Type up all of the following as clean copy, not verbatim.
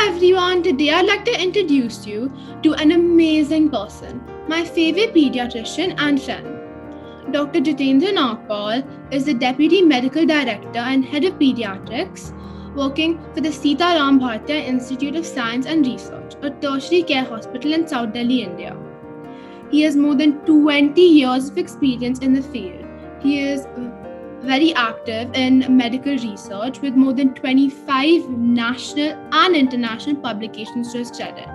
everyone, today I'd like to introduce you to an amazing person, my favorite pediatrician and friend. Dr. Jitendra Nagpal is the Deputy Medical Director and Head of Pediatrics working for the Sita Ram Bhartia Institute of Science and Research, a tertiary care hospital in South Delhi, India. He has more than 20 years of experience in the field. He is very active in medical research with more than 25 national and international publications to his credit.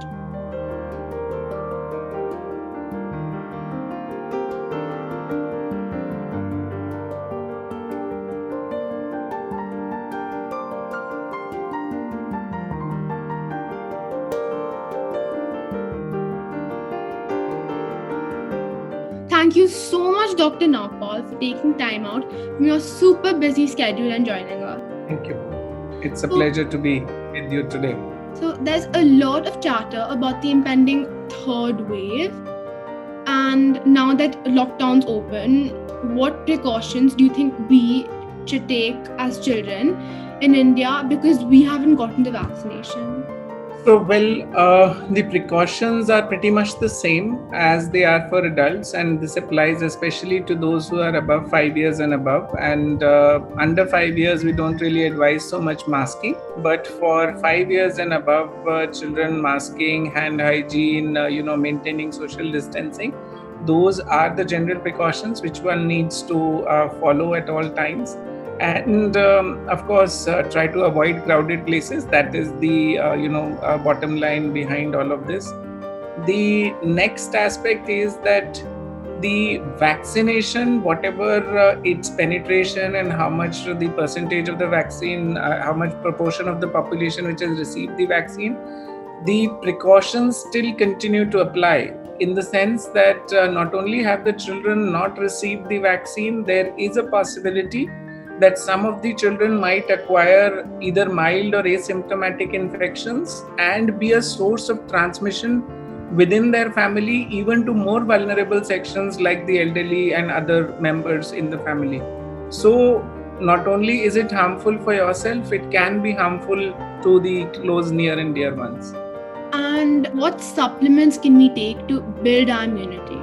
Thank you so much, Dr. Nagpal, for taking time out from your super busy schedule and joining us. Thank you. It's a pleasure to be with you today. So, there's a lot of chatter about the impending third wave. And now that lockdown's open, what precautions do you think we should take as children in India because we haven't gotten the vaccination? So, the precautions are pretty much the same as they are for adults, and this applies especially to those who are above 5 years and above. And under 5 years, we don't really advise so much masking, but for 5 years and above children, masking, hand hygiene, maintaining social distancing, those are the general precautions which one needs to follow at all times. And of course, try to avoid crowded places. That is the bottom line behind all of this. The next aspect is that the vaccination, whatever its penetration and how much the percentage of the vaccine, how much proportion of the population which has received the vaccine, the precautions still continue to apply, in the sense that not only have the children not received the vaccine, there is a possibility that some of the children might acquire either mild or asymptomatic infections and be a source of transmission within their family, even to more vulnerable sections like the elderly and other members in the family. So not only is it harmful for yourself, it can be harmful to the close, near and dear ones. And what supplements can we take to build our immunity?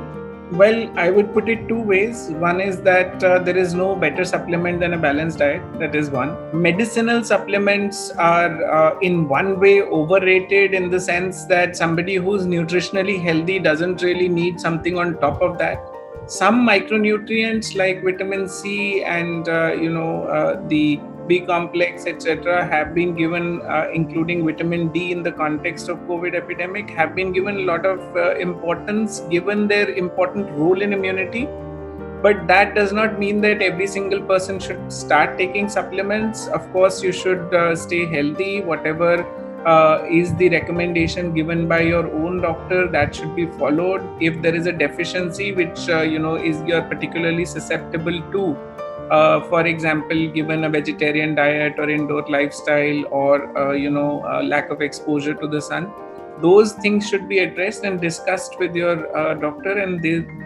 Well, I would put it two ways. One is that there is no better supplement than a balanced diet. That is one. Medicinal supplements are in one way overrated, in the sense that somebody who's nutritionally healthy doesn't really need something on top of that. Some micronutrients like vitamin C and the B complex, etc., have been given, including vitamin D in the context of COVID epidemic, have been given a lot of importance, given their important role in immunity. But that does not mean that every single person should start taking supplements. Of course, you should stay healthy. Whatever is the recommendation given by your own doctor, that should be followed. If there is a deficiency which is you're particularly susceptible to, for example, given a vegetarian diet or indoor lifestyle or lack of exposure to the sun, those things should be addressed and discussed with your doctor, and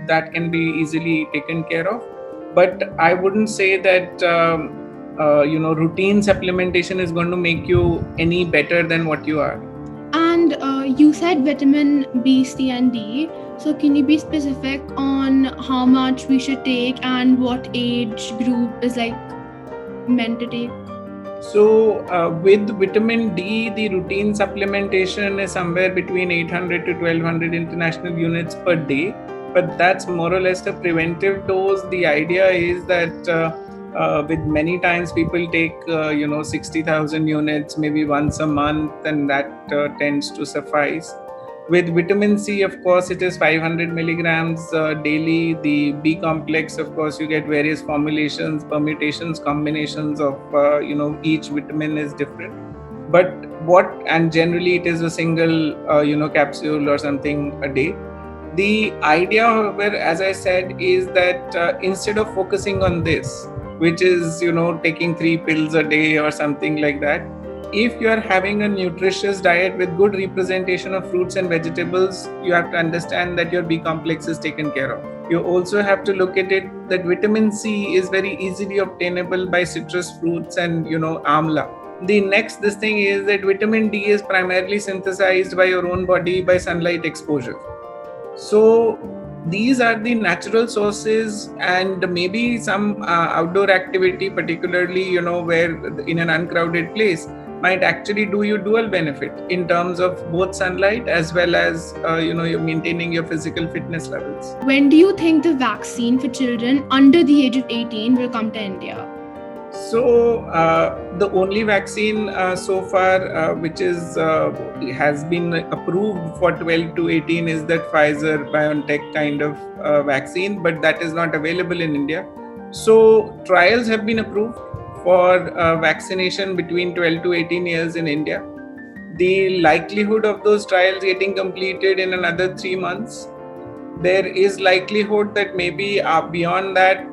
that can be easily taken care of. But I wouldn't say that routine supplementation is going to make you any better than what you are. And you said vitamin B, C, and D. So can you be specific on how much we should take and what age group is meant to take? So with vitamin D, the routine supplementation is somewhere between 800 to 1200 international units per day. But that's more or less a preventive dose. The idea is that with many times people take 60,000 units maybe once a month, and that tends to suffice. With vitamin C, of course, it is 500 milligrams daily. The B complex, of course, you get various formulations, permutations, combinations of each vitamin is different. And generally it is a single capsule or something a day. The idea, however, as I said, is that instead of focusing on this, which is taking 3 pills a day or something like that, if you are having a nutritious diet with good representation of fruits and vegetables, you have to understand that your B complex is taken care of. You also have to look at it that vitamin C is very easily obtainable by citrus fruits and amla. The next this thing is that vitamin D is primarily synthesized by your own body by sunlight exposure. So these are the natural sources, and maybe some outdoor activity, particularly where in an uncrowded place, might actually do you dual benefit in terms of both sunlight as well as you're maintaining your physical fitness levels. When do you think the vaccine for children under the age of 18 will come to India? So the only vaccine so far which has been approved for 12 to 18 is that Pfizer BioNTech kind of vaccine, but that is not available in India. So trials have been approved for vaccination between 12 to 18 years in India. The likelihood of those trials getting completed in another 3 months, there is likelihood that maybe beyond that,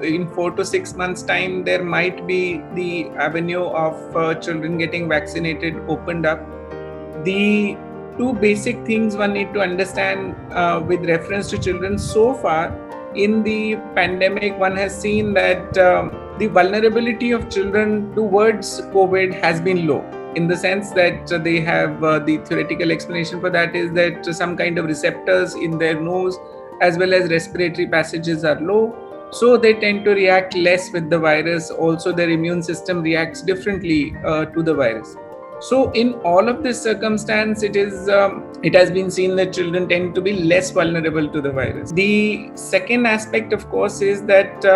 in 4 to 6 months time, there might be the avenue of children getting vaccinated opened up. The two basic things one need to understand with reference to children so far in the pandemic, one has seen that the vulnerability of children towards COVID has been low, in the sense that they have the theoretical explanation for that is that some kind of receptors in their nose as well as respiratory passages are low, so they tend to react less with the virus. Also, their immune system reacts differently to the virus. So in all of this circumstance, it has been seen that children tend to be less vulnerable to the virus. The second aspect, of course, is that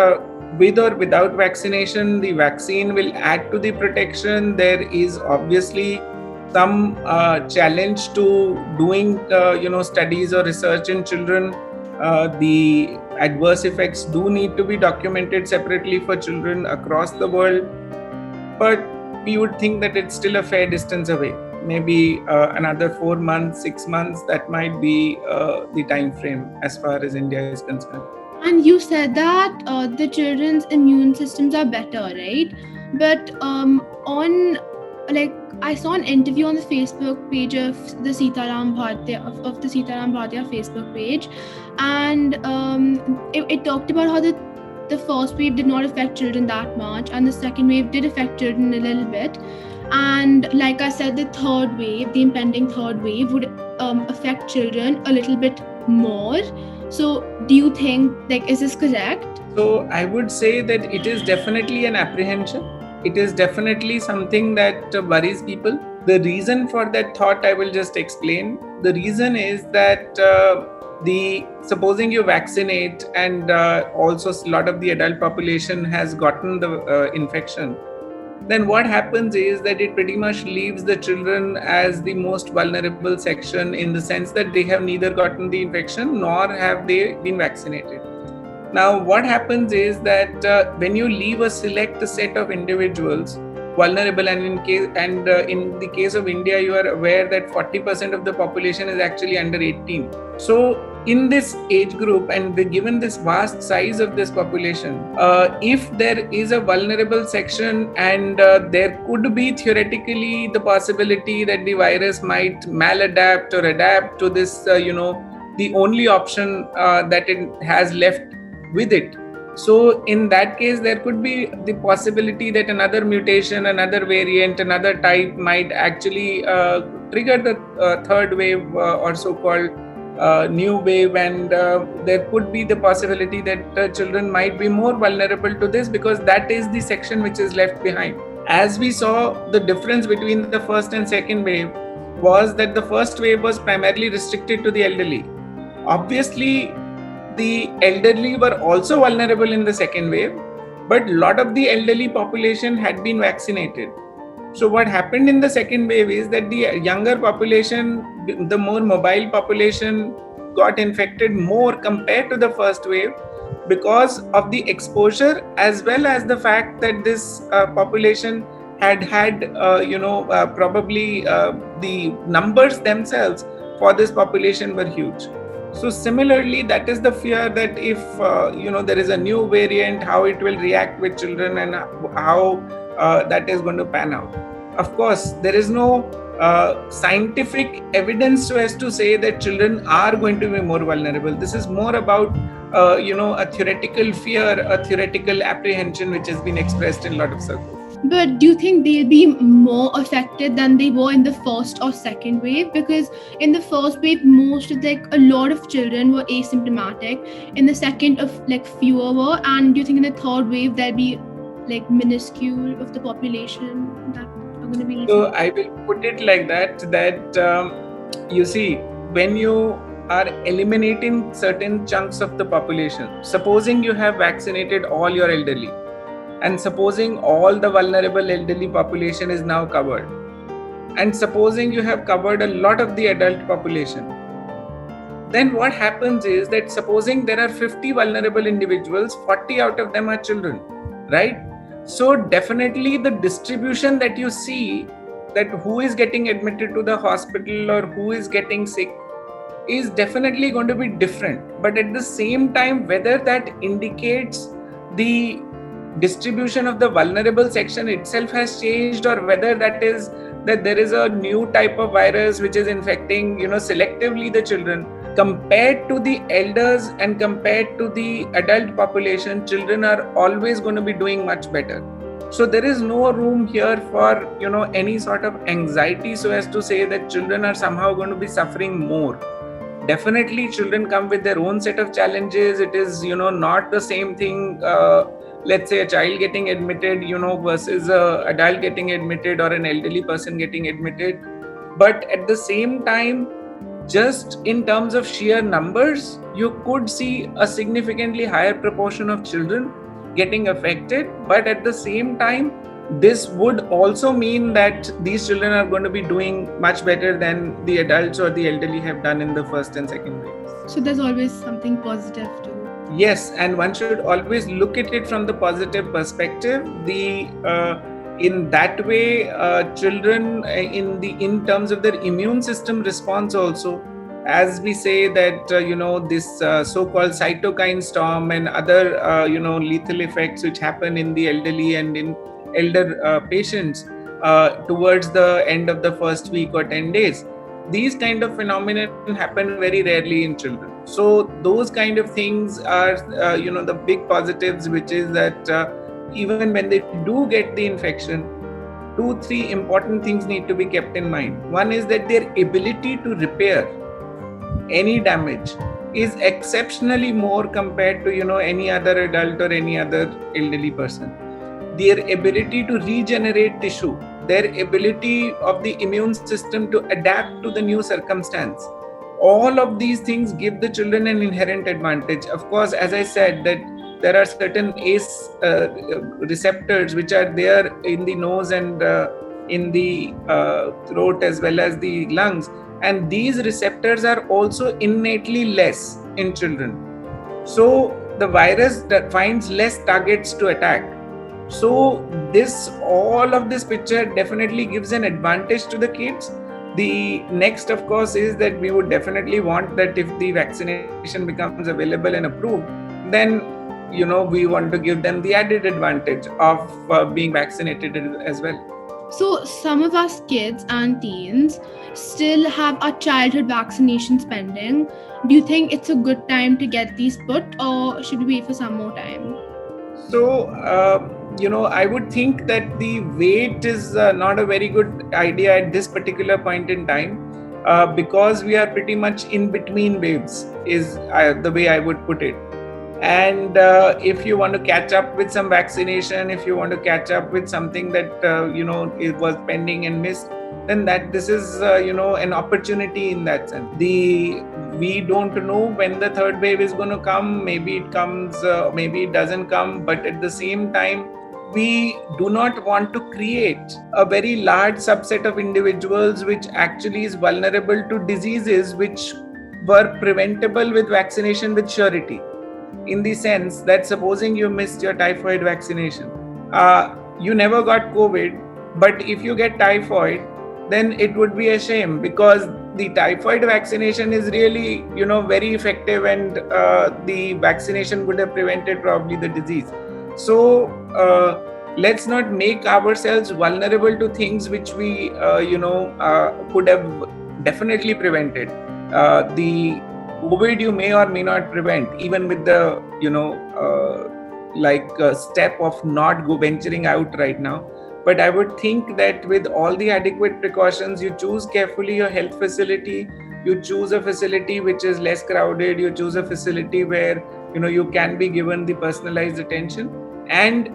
with or without vaccination, the vaccine will add to the protection. There is obviously some challenge to doing studies or research in children. The adverse effects do need to be documented separately for children across the world, but we would think that it's still a fair distance away. Maybe another 4 months, 6 months, that might be the time frame as far as India is concerned. And you said that the children's immune systems are better, right? But I saw an interview on the Facebook page of the Sitaram Bhartia Facebook page, and it talked about how the first wave did not affect children that much, and the second wave did affect children a little bit. And like I said, the impending third wave would affect children a little bit more. So do you think, is this correct? So I would say that it is definitely an apprehension. It is definitely something that worries people. The reason for that thought, I will just explain. The reason is that supposing you vaccinate and also a lot of the adult population has gotten the infection, then what happens is that it pretty much leaves the children as the most vulnerable section, in the sense that they have neither gotten the infection nor have they been vaccinated. Now, what happens is that when you leave a select set of individuals vulnerable, and in the case of India, you are aware that 40% of the population is actually under 18. So in this age group, and given this vast size of this population, if there is a vulnerable section, and there could be theoretically the possibility that the virus might maladapt or adapt to this, the only option that it has left with it. So in that case, there could be the possibility that another mutation, another variant, another type might actually trigger the third wave or so-called new wave, and there could be the possibility that children might be more vulnerable to this, because that is the section which is left behind. As we saw, the difference between the first and second wave was that the first wave was primarily restricted to the elderly. Obviously, the elderly were also vulnerable in the second wave, but a lot of the elderly population had been vaccinated. So what happened in the second wave is that the younger population, the more mobile population, got infected more compared to the first wave, because of the exposure, as well as the fact that this population had probably the numbers themselves for this population were huge. So similarly, that is the fear that if there is a new variant, how it will react with children, and how that is going to pan out. Of course, there is no scientific evidence as to say that children are going to be more vulnerable. This is more about a theoretical fear, a theoretical apprehension which has been expressed in a lot of circles. But do you think they'll be more affected than they were in the first or second wave? Because in the first wave, most of like a lot of children were asymptomatic. In the second, of like fewer were. And do you think in the third wave there'll be like minuscule of the population that are going to be So asymptomatic? I will put it like that you see, when you are eliminating certain chunks of the population, supposing you have vaccinated all your elderly, and supposing all the vulnerable elderly population is now covered, and supposing you have covered a lot of the adult population, then what happens is that supposing there are 50 vulnerable individuals, 40 out of them are children, right? So definitely the distribution that you see, that who is getting admitted to the hospital or who is getting sick, is definitely going to be different. But at the same time, whether that indicates the distribution of the vulnerable section itself has changed, or whether that is that there is a new type of virus which is infecting selectively the children, compared to the elders and compared to the adult population, children are always going to be doing much better. So there is no room here for any sort of anxiety, so as to say that children are somehow going to be suffering more. Definitely children come with their own set of challenges. It is not the same thing, let's say a child getting admitted versus a adult getting admitted, or an elderly person getting admitted. But at the same time, just in terms of sheer numbers, you could see a significantly higher proportion of children getting affected. But at the same time, this would also mean that these children are going to be doing much better than the adults or the elderly have done in the first and second waves. So there's always something positive too. Yes, and one should always look at it from the positive perspective. In that way, children in terms of their immune system response also, as we say that this so-called cytokine storm and other lethal effects which happen in the elderly and in elder patients towards the end of the first week or 10 days, these kind of phenomena happen very rarely in children. So those kind of things are the big positives, which is that even when they do get the infection, 2-3 important things need to be kept in mind. One is that their ability to repair any damage is exceptionally more compared to any other adult or any other elderly person. Their ability to regenerate tissue, their ability of the immune system to adapt to the new circumstance, all of these things give the children an inherent advantage. Of course, as I said, that there are certain ACE receptors which are there in the nose and in the throat as well as the lungs, and these receptors are also innately less in children. So the virus that finds less targets to attack. So all of this picture definitely gives an advantage to the kids. The next, of course, is that we would definitely want that if the vaccination becomes available and approved, then we want to give them the added advantage of being vaccinated as well. So some of us kids and teens still have our childhood vaccinations pending. Do you think it's a good time to get these put, or should we wait for some more time? So, I would think that the wait is not a very good idea at this particular point in time, because we are pretty much in between waves, is the way I would put it. And if you want to catch up with some vaccination, if you want to catch up with something that it was pending and missed, then this is an opportunity in that sense. We don't know when the third wave is going to come. Maybe it comes, maybe it doesn't come. But at the same time, we do not want to create a very large subset of individuals which actually is vulnerable to diseases which were preventable with vaccination with surety. In the sense that supposing you missed your typhoid vaccination, you never got COVID, but if you get typhoid, then it would be a shame, because the typhoid vaccination is really very effective, and the vaccination would have prevented probably the disease. So let's not make ourselves vulnerable to things which we could have definitely prevented. The COVID you may or may not prevent, even with the step of not venturing out right now. But I would think that with all the adequate precautions, you choose carefully your health facility, you choose a facility which is less crowded, you choose a facility where you can be given the personalized attention, and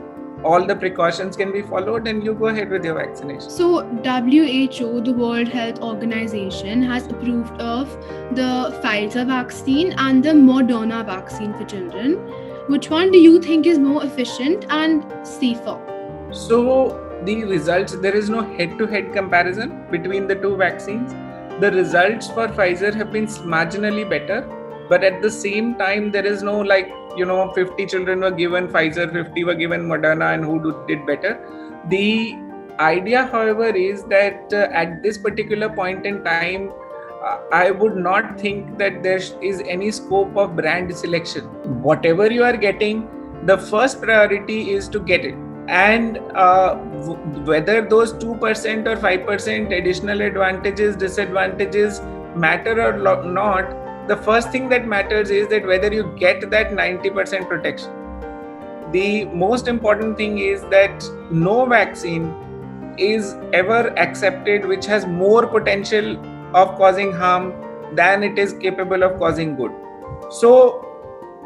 all the precautions can be followed, and you go ahead with your vaccination. So, WHO, the World Health Organization, has approved of the Pfizer vaccine and the Moderna vaccine for children. Which one do you think is more efficient and safer? So the results, there is no head-to-head comparison between the two vaccines. The results for Pfizer have been marginally better, but at the same time, there is no 50 children were given Pfizer, 50 were given Moderna, and who did better. The idea, however, is that at this particular point in time, I would not think that there is any scope of brand selection. Whatever you are getting, the first priority is to get it. And whether those 2% or 5% additional advantages, disadvantages matter or not, the first thing that matters is that whether you get that 90% protection. The most important thing is that no vaccine is ever accepted which has more potential of causing harm than it is capable of causing good. So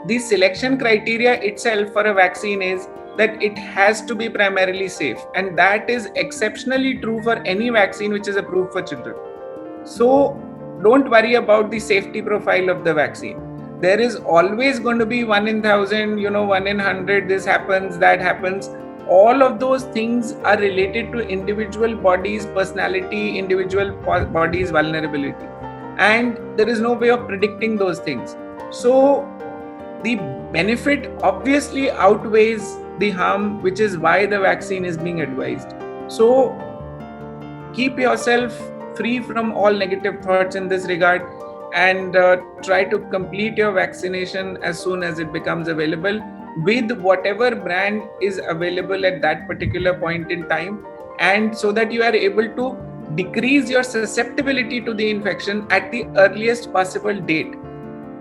the selection criteria itself for a vaccine is that it has to be primarily safe, and that is exceptionally true for any vaccine which is approved for children. So don't worry about the safety profile of the vaccine. There is always going to be 1 in 1,000, 1 in 100, this happens, that happens. All of those things are related to individual bodies' personality, individual bodies' vulnerability. And there is no way of predicting those things. So the benefit obviously outweighs the harm, which is why the vaccine is being advised. So keep yourself free from all negative thoughts in this regard, and try to complete your vaccination as soon as it becomes available with whatever brand is available at that particular point in time, and so that you are able to decrease your susceptibility to the infection at the earliest possible date.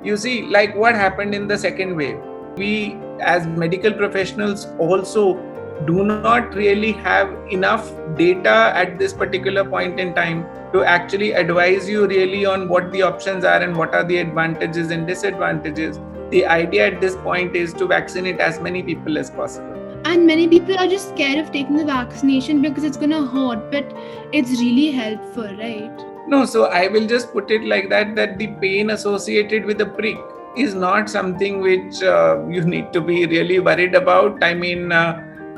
You see, like what happened in the second wave, we as medical professionals also do not really have enough data at this particular point in time to actually advise you really on what the options are and what are the advantages and disadvantages. The idea at this point is to vaccinate as many people as possible. And many people are just scared of taking the vaccination because it's going to hurt, but it's really helpful, right? No, so I will just put it like that the pain associated with the prick is not something which you need to be really worried about. I mean,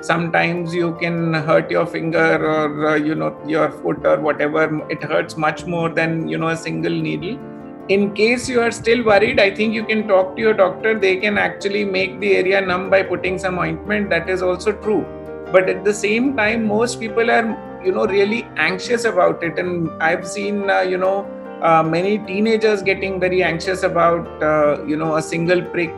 sometimes you can hurt your finger or your foot or whatever. It hurts much more than a single needle. In case you are still worried, I think you can talk to your doctor. They can actually make the area numb by putting some ointment. That is also true. But at the same time, most people are really anxious about it, and I've seen many teenagers getting very anxious about a single prick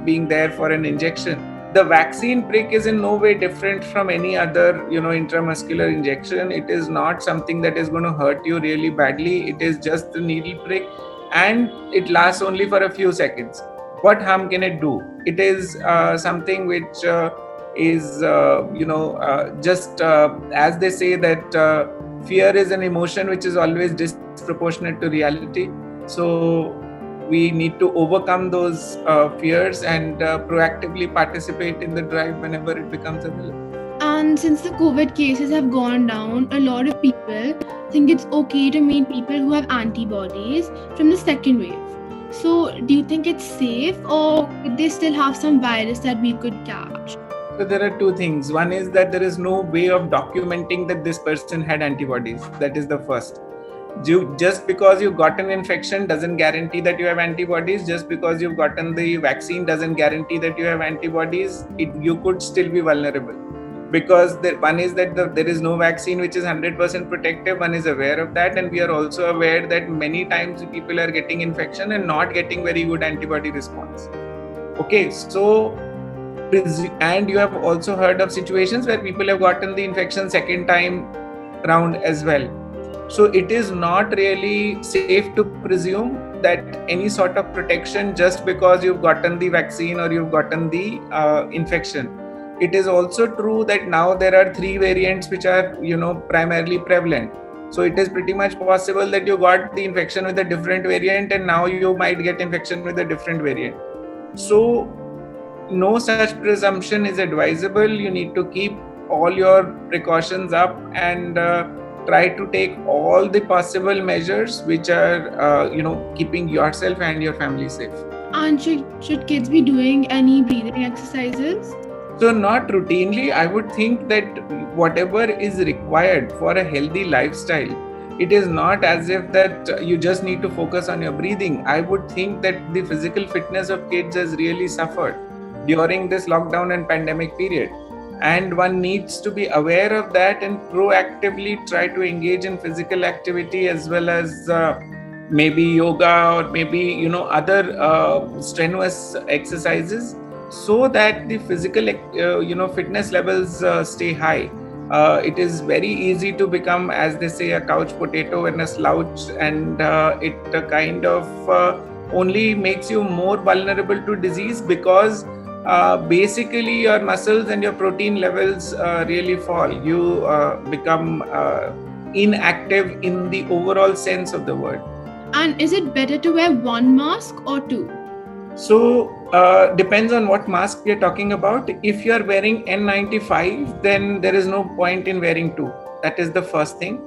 being there for an injection. The vaccine prick is in no way different from any other intramuscular injection. It is not something that is going to hurt you really badly. It is just the needle prick, and it lasts only for a few seconds. What harm can it do? It is something which is just as they say that fear is an emotion which is always disproportionate to reality. So we need to overcome those fears and proactively participate in the drive whenever it becomes available. And since the COVID cases have gone down, a lot of people think it's okay to meet people who have antibodies from the second wave. So do you think it's safe, or could they still have some virus that we could catch? So there are two things. One is that there is no way of documenting that this person had antibodies. That is the first. Just because you got an infection doesn't guarantee that you have antibodies. Just because you've gotten the vaccine doesn't guarantee that you have antibodies. You could still be vulnerable. Because one is that there is no vaccine which is 100% protective. One is aware of that, and we are also aware that many times people are getting infection and not getting very good antibody response. Okay, so and you have also heard of situations where people have gotten the infection second time round as well. So it is not really safe to presume that any sort of protection just because you've gotten the vaccine or you've gotten the infection. It is also true that now there are 3 variants which are, primarily prevalent. So it is pretty much possible that you got the infection with a different variant and now you might get infection with a different variant. So no such presumption is advisable. You need to keep all your precautions up and try to take all the possible measures which are, keeping yourself and your family safe. And should kids be doing any breathing exercises? So not routinely. I would think that whatever is required for a healthy lifestyle, it is not as if that you just need to focus on your breathing. I would think that the physical fitness of kids has really suffered during this lockdown and pandemic period. And one needs to be aware of that and proactively try to engage in physical activity as well as maybe yoga or maybe other strenuous exercises, so that the physical fitness levels stay high. It is very easy to become, as they say, a couch potato and a slouch, and it kind of only makes you more vulnerable to disease because basically your muscles and your protein levels really fall. You become inactive in the overall sense of the word. And is it better to wear one mask or two? So depends on what mask we are talking about. If you are wearing N95, then there is no point in wearing two. That is the first thing.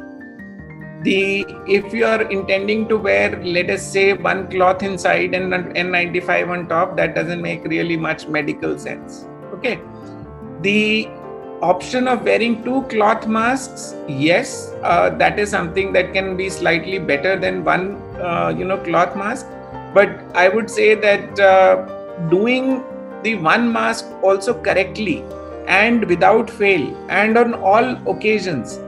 If you are intending to wear, let us say, one cloth inside and an N95 on top, that doesn't make really much medical sense. Okay. The option of wearing two cloth masks, yes, that is something that can be slightly better than one, cloth mask. But I would say that doing the one mask also correctly and without fail and on all occasions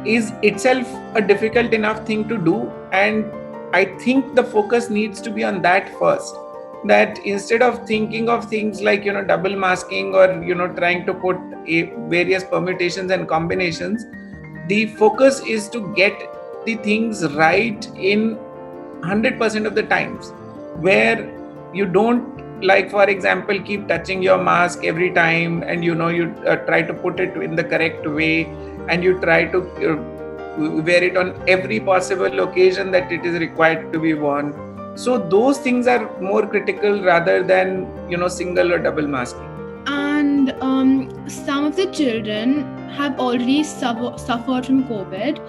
is itself a difficult enough thing to do. And I think the focus needs to be on that first. That instead of thinking of things like, double masking or, trying to put various permutations and combinations, the focus is to get the things right in 100% of the times, where you don't, like, for example, keep touching your mask every time and you try to put it in the correct way and you try to wear it on every possible occasion that it is required to be worn. So those things are more critical rather than single or double masking. And some of the children have already suffered from COVID.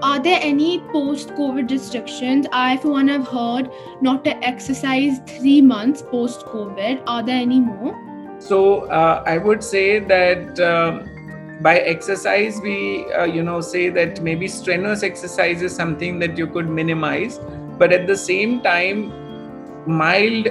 Are there any post-COVID restrictions? I, for one, have heard not to exercise 3 months post-COVID. Are there any more? So I would say that by exercise, we say that maybe strenuous exercise is something that you could minimize, but at the same time, mild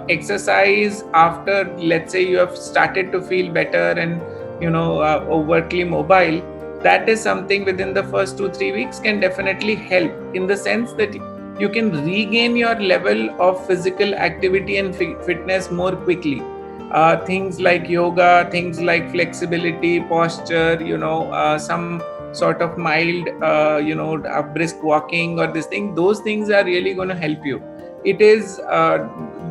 exercise after, let's say, you have started to feel better and overtly mobile, that is something within the first 2-3 weeks can definitely help, in the sense that you can regain your level of physical activity and fitness more quickly. Things like yoga, things like flexibility, posture, some sort of mild, brisk walking or this thing, those things are really going to help you. It is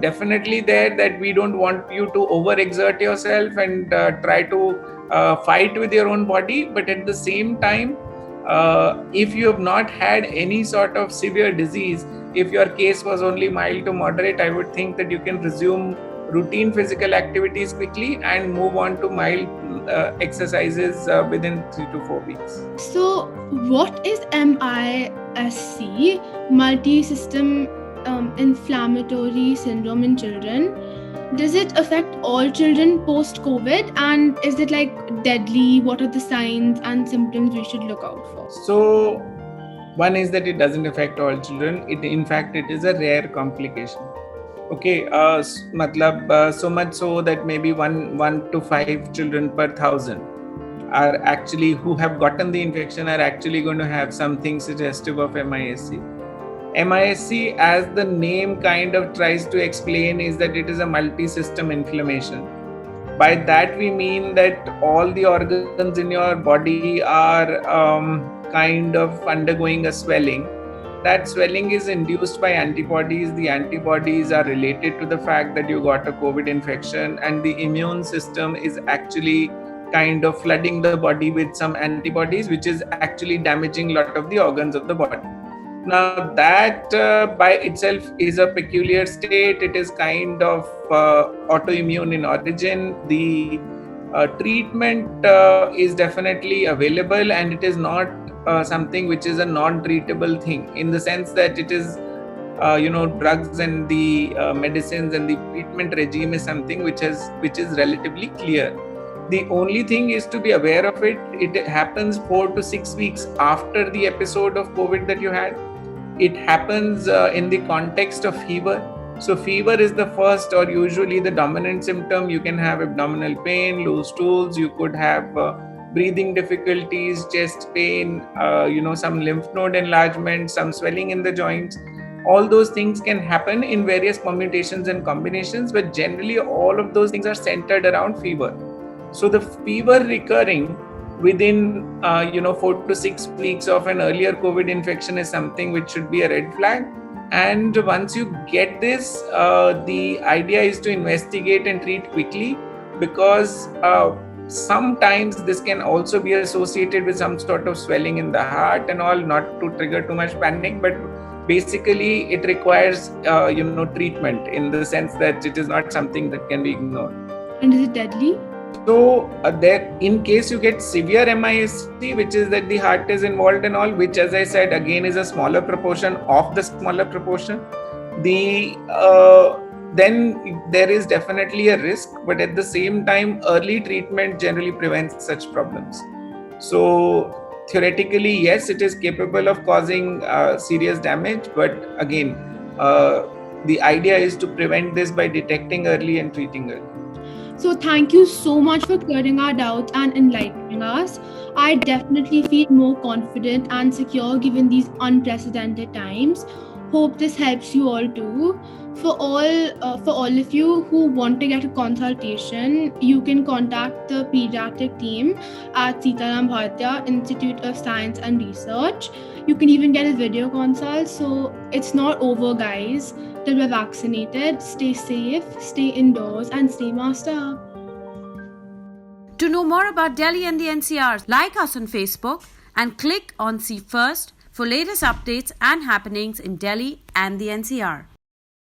definitely there that we don't want you to overexert yourself and try to fight with your own body. But at the same time, if you have not had any sort of severe disease, if your case was only mild to moderate, I would think that you can resume routine physical activities quickly and move on to mild exercises within 3 to 4 weeks. So what is MIS-C, multi-system inflammatory syndrome in children? Does it affect all children post-COVID? And is it deadly? What are the signs and symptoms we should look out for? So one is that it doesn't affect all children. In fact, it is a rare complication. Okay, so much so that maybe 1 to 5 children per 1,000 are actually, who have gotten the infection, are actually going to have something suggestive of MIS-C. MIS-C, as the name kind of tries to explain, is that it is a multi-system inflammation. By that we mean that all the organs in your body are kind of undergoing a swelling. That swelling is induced by antibodies. The antibodies are related to the fact that you got a COVID infection, and the immune system is actually kind of flooding the body with some antibodies, which is actually damaging a lot of the organs of the body. Now, that by itself is a peculiar state. It is kind of autoimmune in origin. The treatment is definitely available, and it is not something which is a non-treatable thing, in the sense that it is drugs and the medicines and the treatment regime is something which is relatively clear. The only thing is to be aware of it. It happens 4 to 6 weeks after the episode of COVID that you had. It happens in the context of fever. So fever is the first or usually the dominant symptom. You can have abdominal pain, loose stools. You could have breathing difficulties, chest pain, some lymph node enlargement, some swelling in the joints. All those things can happen in various permutations and combinations, but generally all of those things are centered around fever. So the fever recurring within 4 to 6 weeks of an earlier COVID infection is something which should be a red flag. And once you get this, the idea is to investigate and treat quickly, because sometimes this can also be associated with some sort of swelling in the heart and all, not to trigger too much panic, but basically it requires treatment, in the sense that it is not something that can be ignored. And is it deadly? So there, in case you get severe MIST, which is that the heart is involved and all, which, as I said, again is a smaller proportion of the smaller proportion, then there is definitely a risk. But at the same time, early treatment generally prevents such problems. So theoretically, yes, it is capable of causing serious damage. But again, the idea is to prevent this by detecting early and treating early. So thank you so much for clearing our doubts and enlightening us. I definitely feel more confident and secure given these unprecedented times. Hope this helps you all too. For all of you who want to get a consultation, you can contact the pediatric team at Sitaram Bhartiya Institute of Science and Research. You can even get a video consult. So it's not over, guys. Till we're vaccinated, stay safe, stay indoors, and stay masked up. To know more about Delhi and the NCR, like us on Facebook and click on See First for latest updates and happenings in Delhi and the NCR.